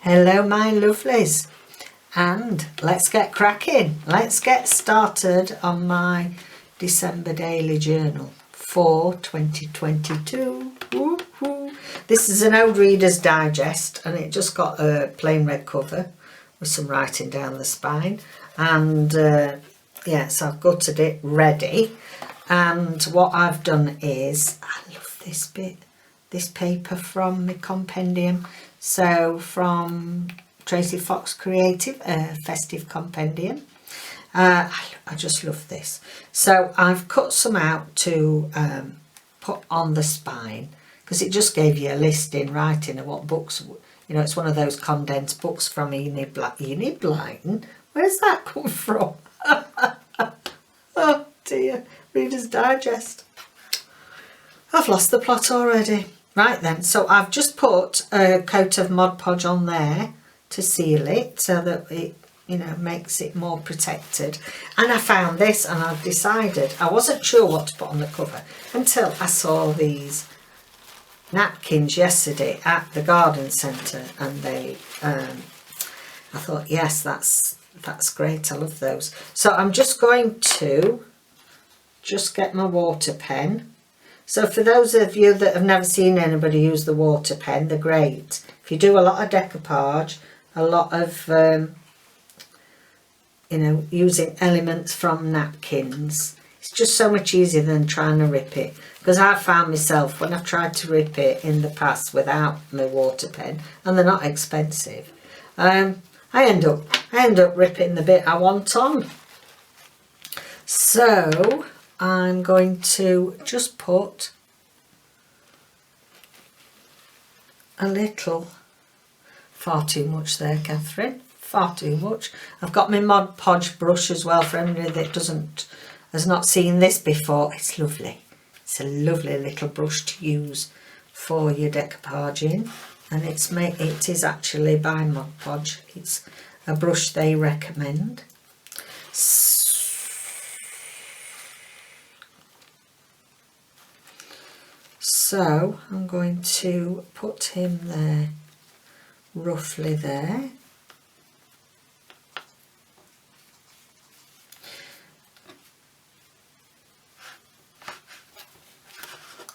Hello my lovelies, and let's get cracking. Let's get started on my December daily journal for 2022. Woo-hoo. This is an old Reader's Digest and it just got a plain red cover with some writing down the spine, and yeah, so I've gutted it ready. And what I've done is, I love this bit, this paper from my compendium. So from Tracy Fox Creative, festive compendium. I just love this. So I've cut some out to put on the spine, because it just gave you a list in writing of what books, you know, it's one of those condensed books from Enid Blyton. Where's that come from? Oh dear, Reader's Digest. I've lost the plot already. Right then, so I've just put a coat of Mod Podge on there to seal it so that it, you know, makes it more protected. And I found this and I've decided, I wasn't sure what to put on the cover until I saw these napkins yesterday at the garden centre, and they, I thought, yes, that's great, I love those. So I'm just going to just get my water pen. So for those of you that have never seen anybody use the water pen, they're great. If you do a lot of decoupage, a lot of, you know, using elements from napkins, it's just so much easier than trying to rip it. Because I've found myself, when I've tried to rip it in the past without my water pen, and they're not expensive, I end up ripping the bit I want on. So I'm going to just put a little, far too much there, Catherine, far too much. I've got my Mod Podge brush as well for anybody that has not seen this before. It's lovely. It's a lovely little brush to use for your decoupaging, and it is actually by Mod Podge. It's a brush they recommend. So I'm going to put him there, roughly there.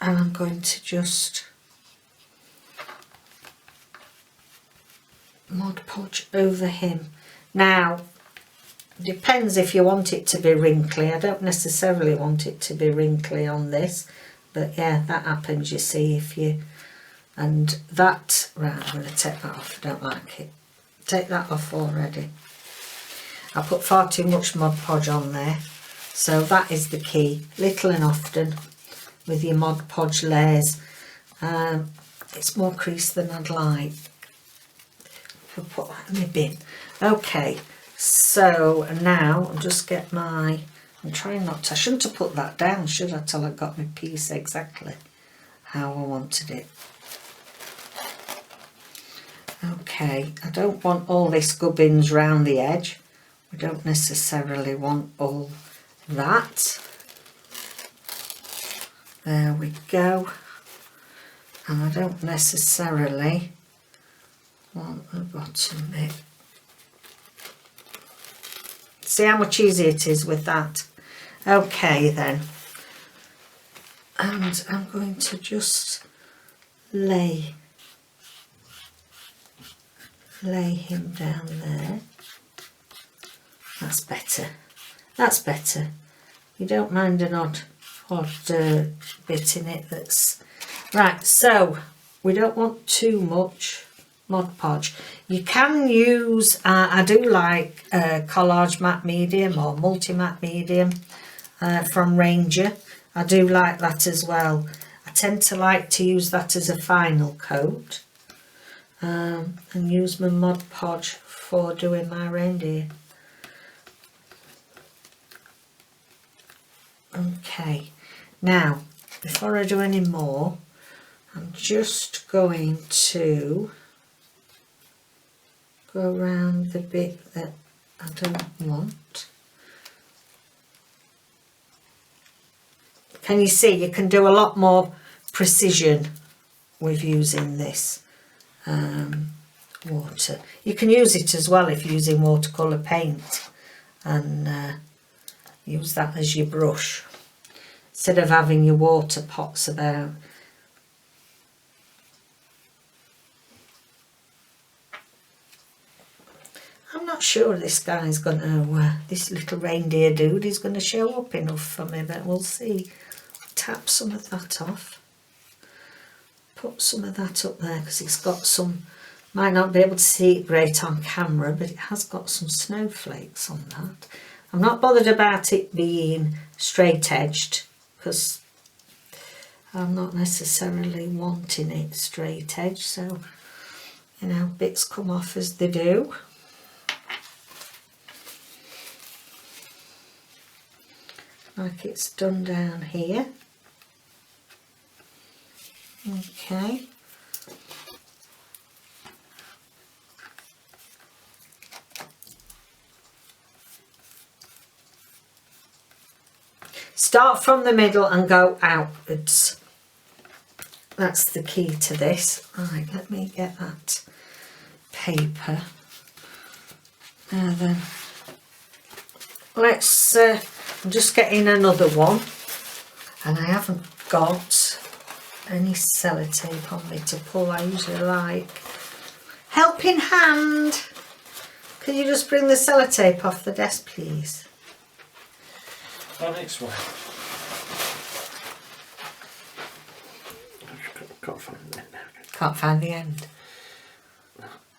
And I'm going to just Mod Podge over him. Now, depends if you want it to be wrinkly. I don't necessarily want it to be wrinkly on this. But yeah, that happens, you see, if you, and that, right, I'm going to take that off, I don't like it. Take that off already. I put far too much Mod Podge on there. So that is the key, little and often with your Mod Podge layers. It's more crease than I'd like. I'll put that in my bin. Okay, so now I'll just get my, I'm trying not to, I shouldn't have put that down, should I, till I got my piece exactly how I wanted it. Okay, I don't want all this gubbins round the edge. We don't necessarily want all that. There we go. And I don't necessarily want the bottom bit. See how much easier it is with that. Okay then, and I'm going to just lay him down there. That's better. That's better. You don't mind an odd bit in it. That's right. So we don't want too much Mod Podge. You can use, I do like collage matte medium or multi-matte medium from Ranger. I do like that as well. I tend to like to use that as a final coat, and use my Mod Podge for doing my reindeer. Okay, now before I do any more, I'm just going to go around the bit that I don't want. Can you see, you can do a lot more precision with using this water. You can use it as well if you're using watercolour paint, and use that as your brush instead of having your water pots about. I'm not sure this guy's going to, this little reindeer dude is going to show up enough for me, but we'll see. Tap some of that off. Put some of that up there because it's got some, might not be able to see it great on camera, but it has got some snowflakes on that. I'm not bothered about it being straight edged because I'm not necessarily wanting it straight edged, so you know, bits come off as they do. Like it's done down here. Okay. Start from the middle and go outwards. That's the key to this. Right, let me get that paper. Now then, let's, I'm just getting another one, and I haven't got any sellotape on me to pull. I usually like helping hand. Can you just bring the sellotape off the desk, please? On its way. Can't find the end now. Can't find the end.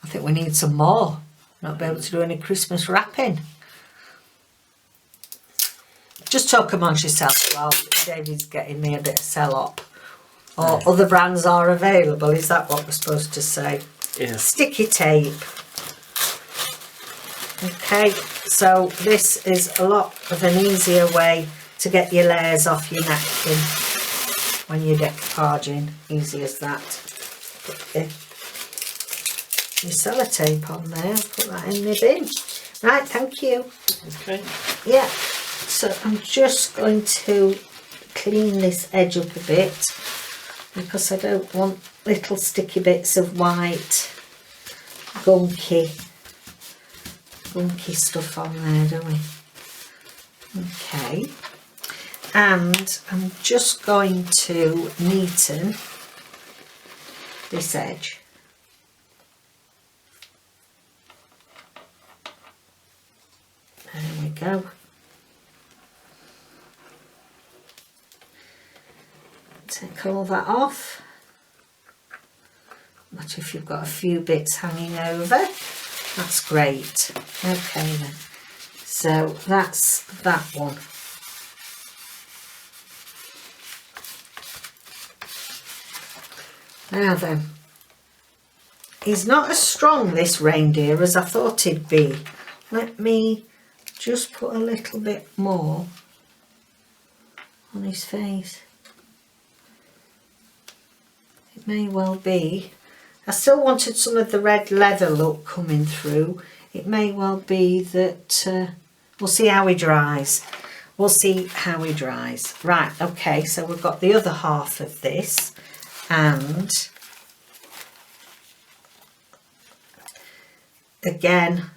I think we need some more. Not be able to do any Christmas wrapping. Just talk amongst yourselves while David's getting me a bit of sell-up. Or other brands are available, is that what we're supposed to say? Yeah. Sticky tape. Okay, so this is a lot of an easier way to get your layers off your napkin when you're decoupaging. Easy as that. Put your sellotape on there, put that in the bin. Right, thank you. Okay. Yeah, so I'm just going to clean this edge up a bit because I don't want little sticky bits of white gunky stuff on there, do we? Okay, and I'm just going to neaten this edge. There we go. Take all that off. But if you've got a few bits hanging over, that's great. Okay then, so that's that one. Now then, he's not as strong, this reindeer, as I thought he'd be. Let me just put a little bit more on his face. It may well be. I still wanted some of the red leather look coming through. It may well be that we'll see how he dries. We'll see how he dries. Right, okay, so we've got the other half of this, and again,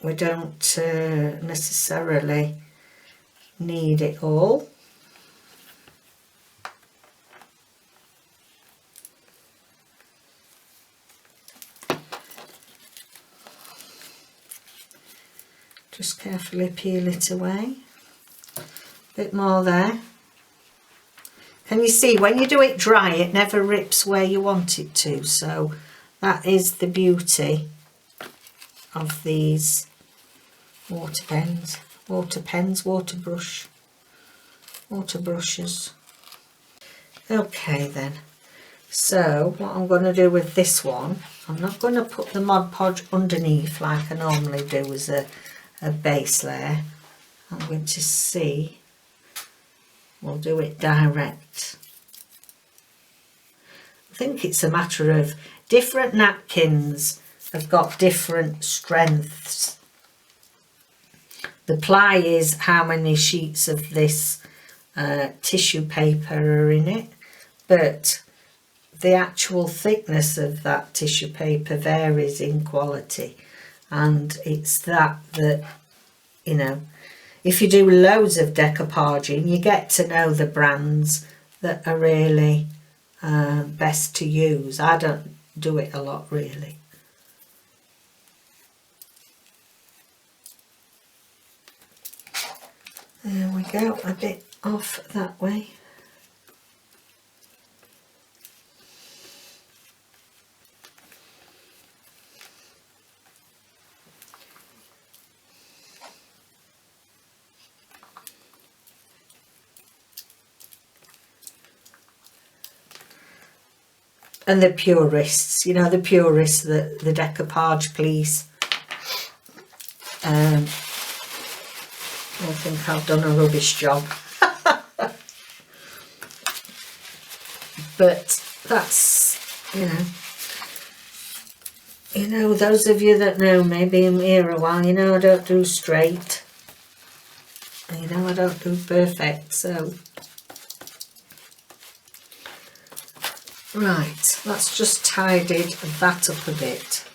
we don't necessarily need it all. Just carefully peel it away. A bit more there. Can you see when you do it dry, it never rips where you want it to, so that is the beauty of these water brushes. Okay then, so what I'm going to do with this one, I'm not going to put the Mod Podge underneath like I normally do as a base layer. I'm going to see, we'll do it direct. I think it's a matter of different napkins have got different strengths. The ply is how many sheets of this tissue paper are in it, but the actual thickness of that tissue paper varies in quality, and it's that you know, if you do loads of decoupaging, you get to know the brands that are really best to use. I don't do it a lot really. There we go, a bit off that way. And the purists, you know, the purists, the decoupage please. I think I've done a rubbish job. But that's, you know, those of you that know me, been here a while, you know I don't do straight. You know I don't do perfect, so. Right, that's just tidied that up a bit.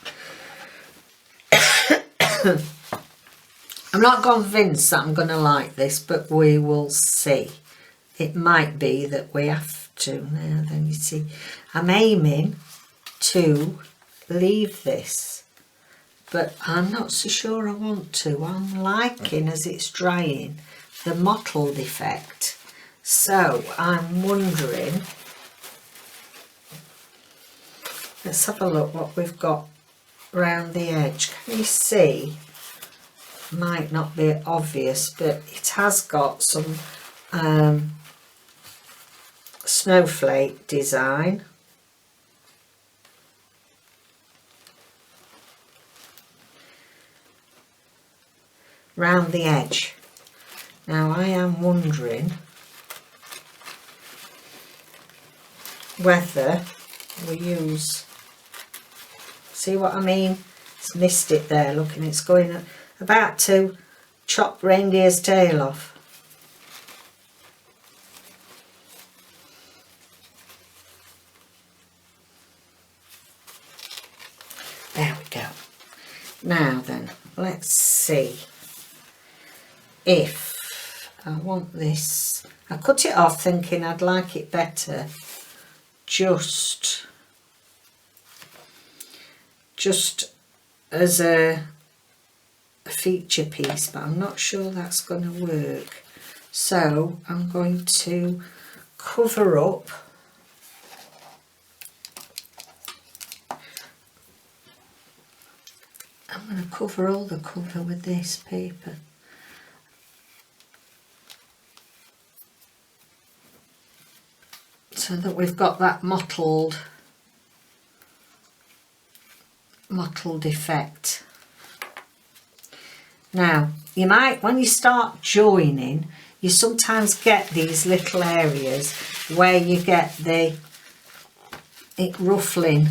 I'm not convinced that I'm going to like this, but we will see. It might be that we have to. Now then, you see, I'm aiming to leave this, but I'm not so sure I want to. I'm liking, as it's drying, the mottled effect. So I'm wondering, let's have a look what we've got round the edge. Can you see? Might not be obvious, but it has got some snowflake design. Round the edge. Now I am wondering whether we use, see what I mean? It's missed it there, look, and it's going about to chop reindeer's tail off. There we go. Now then, let's see if I want this. I cut it off thinking I'd like it better just as a feature piece, but I'm not sure that's going to work. So I'm going to cover up I'm going to cover all the cover with this paper. So that we've got that mottled effect. Now, you might, when you start joining, you sometimes get these little areas where you get it ruffling,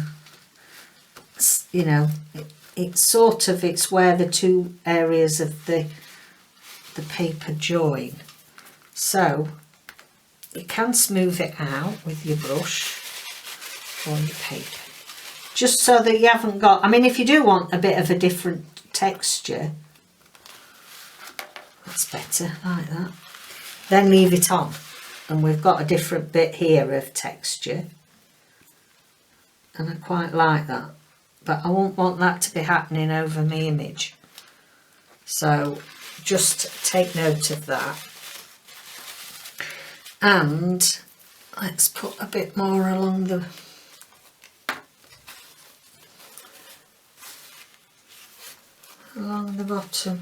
you know, it's where the two areas of the paper join. So you can smooth it out with your brush or your paper, just so that you haven't got, I mean, if you do want a bit of a different texture, that's better, like that. Then leave it on, and we've got a different bit here of texture, and I quite like that. But I won't want that to be happening over my image. So just take note of that. And let's put a bit more along the bottom.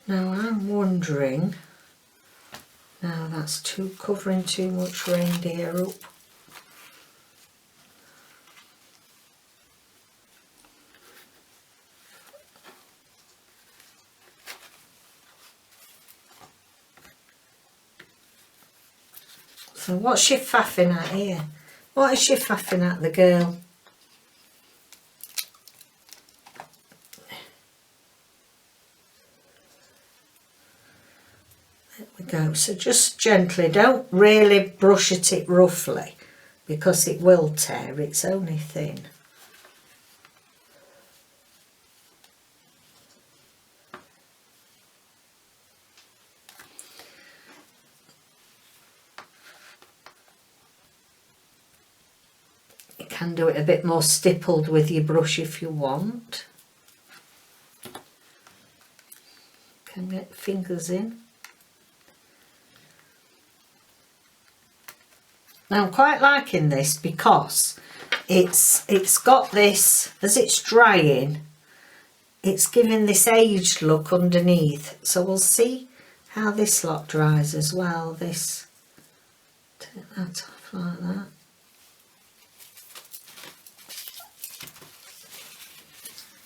Now I'm wondering, now that's covering too much reindeer up. So what's she faffing at here? What is she faffing at, the girl? There we go. So just gently, don't really brush at it roughly. because it will tear, it's only thin. You can do it a bit more stippled with your brush if you want. Can get fingers in. Now I'm quite liking this because it's got this, as it's drying, it's giving this aged look underneath. So we'll see how this lot dries as well. This, take that off like that.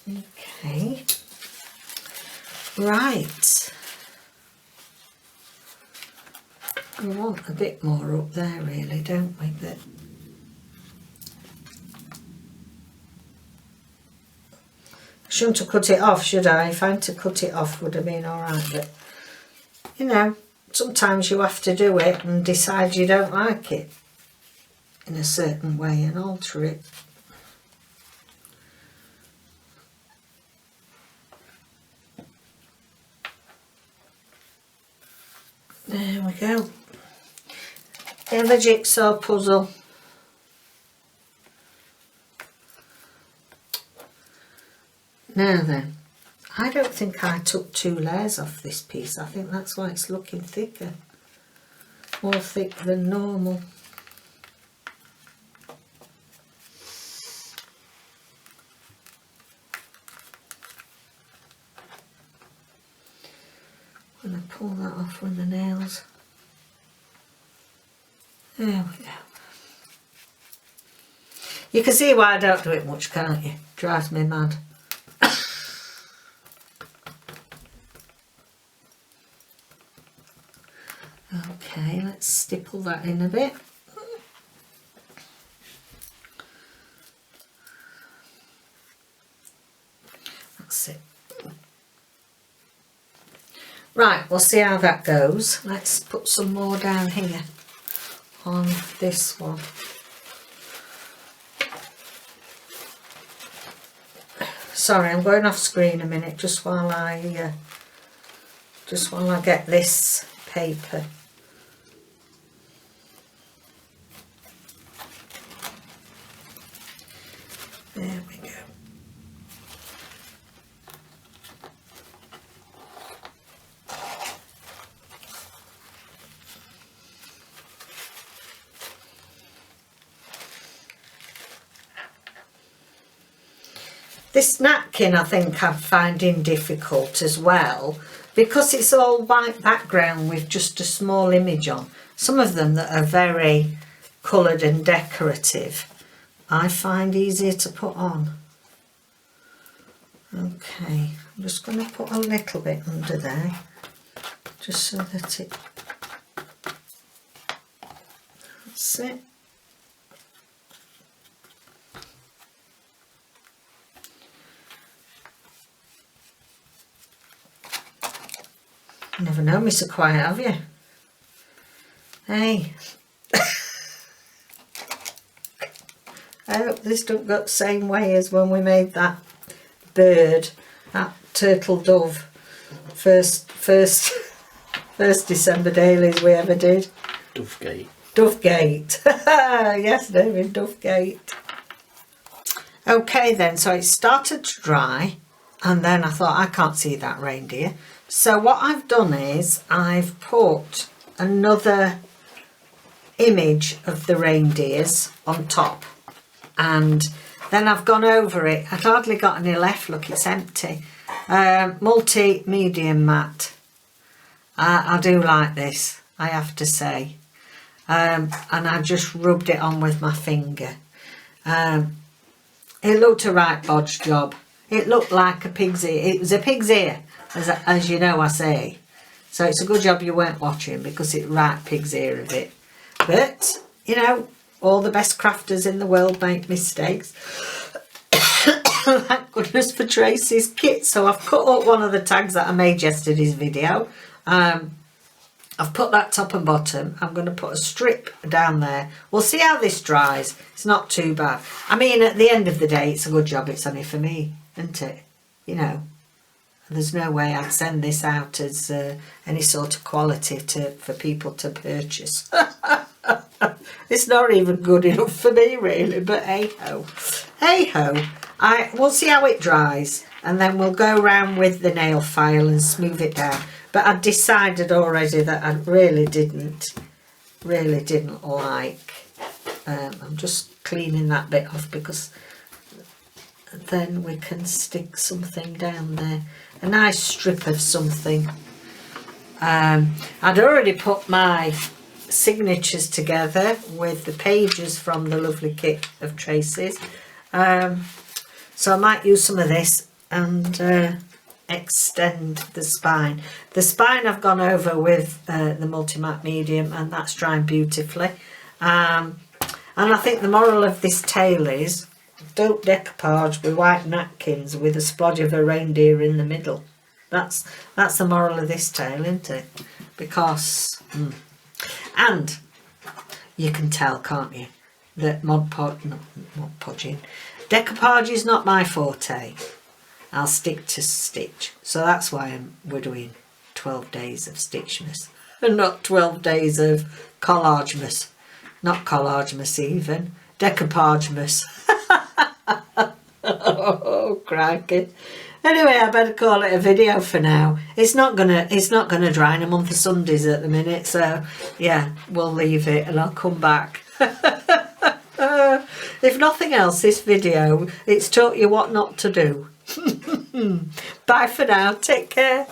Okay, right. We want a bit more up there really, don't we? But I shouldn't have cut it off, should I? If I had to cut it off would have been alright, but you know, sometimes you have to do it and decide you don't like it in a certain way and alter it. There we go. There's the jigsaw puzzle. Now then, I don't think I took 2 layers off this piece. I think that's why it's looking thicker. More thick than normal. I'm going to pull that off with the nails. There we go. You can see why I don't do it much, can't you? Drives me mad. Okay, let's stipple that in a bit. That's it. Right, we'll see how that goes. Let's put some more down here on this one. Sorry, I'm going off screen a minute just while I get this paper. There we go. This napkin I think I'm finding difficult as well because it's all white background with just a small image on. Some of them that are very coloured and decorative I find easier to put on. Okay, I'm just going to put a little bit under there just so that it, that's it. Never known me so quiet, have you? Hey. I hope this don't go the same way as when we made that bird, that turtle dove, first December dailies we ever did. Dovegate. Dovegate. Yes, David, Dovegate. Okay then, so it started to dry and then I thought I can't see that reindeer. So what I've done is I've put another image of the reindeers on top and then I've gone over it. I've hardly got any left, look, it's empty. Multi-medium matte. I do like this, I have to say. And I just rubbed it on with my finger. It looked a right bodge job. It looked like a pig's ear. It was a pig's ear. As you know I say. So it's a good job you weren't watching because it right pig's ear of it. But, you know, all the best crafters in the world make mistakes. Thank goodness for Tracy's kit. So I've cut up one of the tags that I made yesterday's video. I've put that top and bottom. I'm going to put a strip down there. We'll see how this dries. It's not too bad. I mean, at the end of the day, it's a good job it's only for me, isn't it? You know, there's no way I'd send this out as any sort of quality for people to purchase. It's not even good enough for me, really, but hey-ho. Hey-ho. We'll see how it dries, and then we'll go round with the nail file and smooth it down. But I decided already that I really didn't like. I'm just cleaning that bit off because then we can stick something down there. A nice strip of something. I'd already put my signatures together with the pages from the lovely kit of traces. So I might use some of this and extend the spine. The spine I've gone over with the multi-matte medium, and that's drying beautifully. And I think the moral of this tale is, don't decoupage with white napkins with a splodge of a reindeer in the middle. That's the moral of this tale, isn't it? Because, and you can tell, can't you, that decoupage is not my forte. I'll stick to stitch. So that's why we're doing 12 days of Stitchmas and not 12 days of Collagemas. Not Collagemas even. Decoupagemas. Oh, crikey. Anyway, I better call it a video for now. It's not gonna dry in a month of Sundays at the minute, so yeah, we'll leave it and I'll come back. If nothing else, this video, it's taught you what not to do. Bye for now. Take care.